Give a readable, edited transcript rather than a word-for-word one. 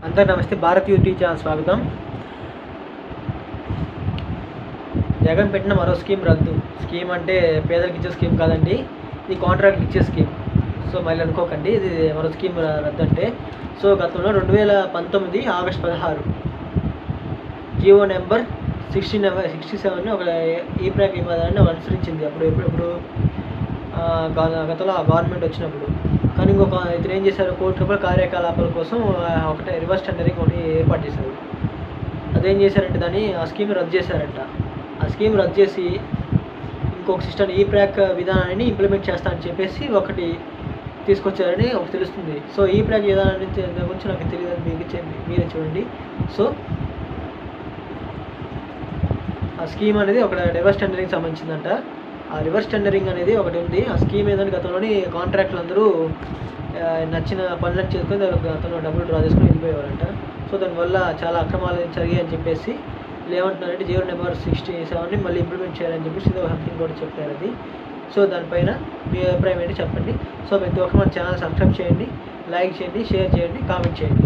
అందరూ నమస్తే. Bharat YouTube channel స్వాగతం. జగన్ పెట్టిన మరో స్కీమ్ రద్దు. స్కీమ్ అంటే పేదలకు ఇచ్చే స్కీమ్ కాదండి, ఇది కాంట్రాక్ట్కి ఇచ్చే స్కీమ్. సో మళ్ళీ అనుకోకండి ఇది మరో స్కీమ్ రద్దు అంటే. సో గతంలో 2019 ఆగస్టు 16 జియో నెంబర్ 67ని ఒక ఈ ప్యాక్ వివాదాన్ని అనుసరించింది. ఎప్పుడు గతంలో ఆ గవర్నమెంట్ వచ్చినప్పుడు. కానీ ఇంకొక ఇతను ఏం చేశారు, ₹1 కోటి కార్యకలాపాల కోసం ఒకటే రివర్స్ టెండరింగ్ ఒకటి ఏర్పాటు చేశారు. అదేం చేశారంటే ఆ స్కీమ్ రద్దు చేశారంట. ఆ స్కీమ్ రద్దు చేసి ఇంకొక సిస్టమ్ ఈ ప్యాక్ విధానాన్ని ఇంప్లిమెంట్ చేస్తా అని చెప్పేసి ఒకటి తీసుకొచ్చారని ఒకటి తెలుస్తుంది. సో ఈ ప్యాక్ విధానాన్ని గురించి నాకు తెలియదు, మీరే చూడండి. సో ఆ స్కీమ్ అనేది ఒక రివర్స్ టెండరింగ్ సంబంధించిందంట. ఆ రివర్స్ టెండరింగ్ అనేది ఒకటి ఉంది. ఆ స్కీమ్ ఏంటంటే గతంలోని కాంట్రాక్టులు అందరూ నచ్చిన పనులను చేసుకొని గతంలో డబ్బులు డ్రా చేసుకొని వెళ్ళిపోయేవారంట. సో దానివల్ల చాలా అక్రమాలు జరిగాయని చెప్పేసి ఏమంటున్నారంటే జియో నెంబర్ 67ని మళ్ళీ ఇంప్లిమెంట్ చేయాలని చెప్పేసి ఇది సంథింగ్ కూడా చెప్పారు అది. సో దానిపైన మీ అభిప్రాయం ఏంటి చెప్పండి. సో ప్రతి ఒక్క మన ఛానల్ సబ్స్క్రైబ్ చేయండి, లైక్ చేయండి, షేర్ చేయండి, కామెంట్ చేయండి.